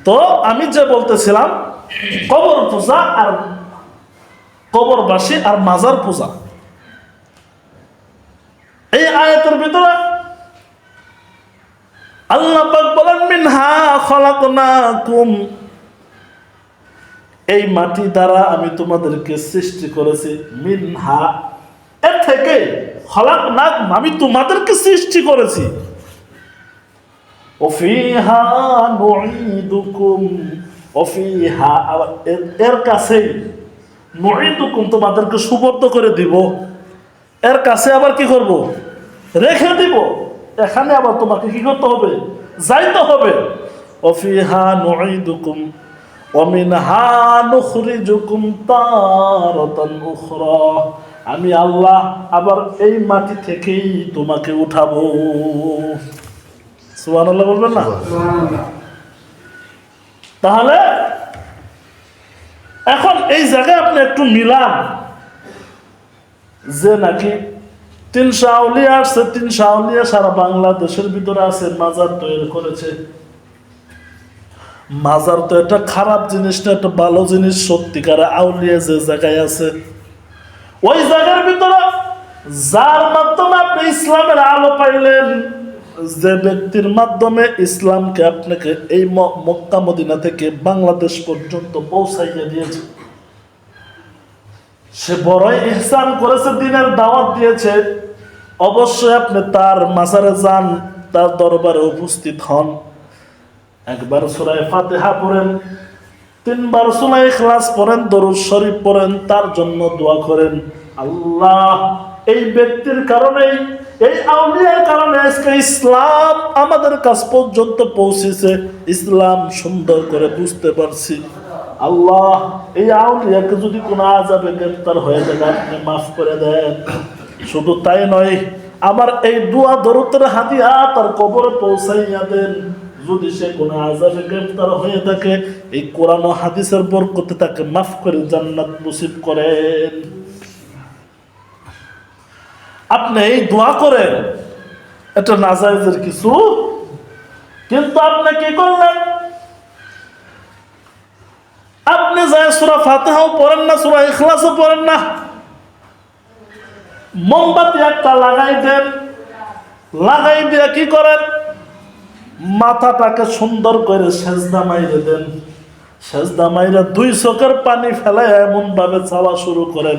তো আমি যে বলতেছিলাম কবর পূজা আর কবরবাসী আর মাজার পূজা, এই আয়াতের ভিতরে আল্লাহ পাক বলেন মিনহা খলাকনাকুম, এই মাটি দ্বারা আমি তোমাদেরকে সৃষ্টি করেছি। মিনহা, এর থেকে, খলাকনাকুম, আমি তোমাদেরকে সৃষ্টি করেছি। ওফিহা নুঈদুকুম, ওফিহা, এর কাছেই নুঈদুকুম, তোমাদেরকে সুবর্দ করে দিব। এর কাছে আবার কি করব? রেখে দিব। এখানে আবার তোমাকে কি করতে হবে? যাইতে হবে। ওফিহা নুঈদুকুম ওয়া মিনহা নুখরিজুকুম তারাতান উখরা, আমি আল্লাহ আবার এই মাটি থেকেই তোমাকে উঠাবো। সুবহানাল্লাহ বলবেন না? তাহলে এখন এই জায়গায় আপনি একটু মিলান যে নাকি 300 আউলিয়া আসছে, 300 আউলিয়া সারা বাংলাদেশের ভিতরে আছে, মাজার তৈরি করেছে। মাজার তো একটা খারাপ জিনিস না, একটা ভালো জিনিস। সত্যিকারে আউলিয়া যে জায়গায় আছে, ওই জায়গার ভিতরে যার মাধ্যমে আপনি ইসলামের আলো পাইলেন, যে ব্যক্তির মাধ্যমে ইসলামকে আপনাকে এই মক্কা মদিনা থেকে বাংলাদেশ পর্যন্ত পৌঁছাইয়া দিয়েছে, সে বড়ই ইহসান করেছে, দিনের দাওয়াত দিয়েছে। অবশ্যই আপনি তার মাজারে যান, তার দরবারে উপস্থিত হন। একবার সূরা ফাতিহা পড়েন, 3 বার সূরা ইখলাস পড়েন, দরুদ শরীফ পড়েন, তার জন্য দোয়া করেন। আল্লাহ, এই ব্যক্তির কারণেই, এই আউলিয়ার কারণে আজকে ইসলাম আমাদের কাছ পর্যন্ত পৌঁছেছে, ইসলাম সুন্দর করে বুঝতে পারছি। আল্লাহ, এই আউলিয়াকে যদি কোনো আযাবে গ্রেফতার হয়ে যায় আপনি মাফ করে দেন। শুধু তাই নয়, আমার এই দোয়া দরুদের হাদিয়া তার কবরে পৌঁছাইয়া দেন। যদি সে কোনো আযাবে গ্রেফতার হয়ে থাকে, এই কোরআন ও হাদিসের বরকতে তাকে মাফ করে জান্নাত নসিব করেন। আপনি এই দোয়া করেন, এটা নাজায়েজের কিছু, কিন্তু আপনি কি করলেন? আপনি যায় সূরা ফাতিহাও পড়েন না, সূরা ইখলাসও পড়েন না, মোমবাতি একটা লাগাই দেন, লাগাই দিয়ে কি করেন? মাথাটাকে সুন্দর করে সেজদা মাইরে দেন। সেজদা মাইরে 2 চোখের পানি ফেলায় এমন ভাবে চাওয়া শুরু করেন,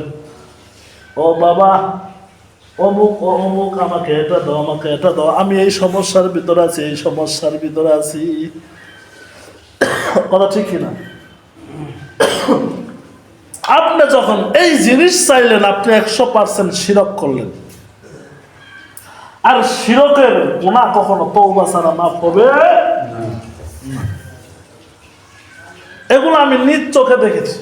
ও বাবা অমুক ও অমুক, আমাকে এটা দাও, আমাকে এটা দাও, আমি এই সমস্যার ভিতরে আছি, এই সমস্যার ভিতরে আছি। কথা ঠিক কিনা? আপনি যখন এই জিনিস চাইলেন, আপনি 100% শিরক করলেন। আর শিরকের গুনাহ কখনো তওবা ছাড়া মাফ হবে না। এগুলো আমি নিজ চোখে দেখেছি।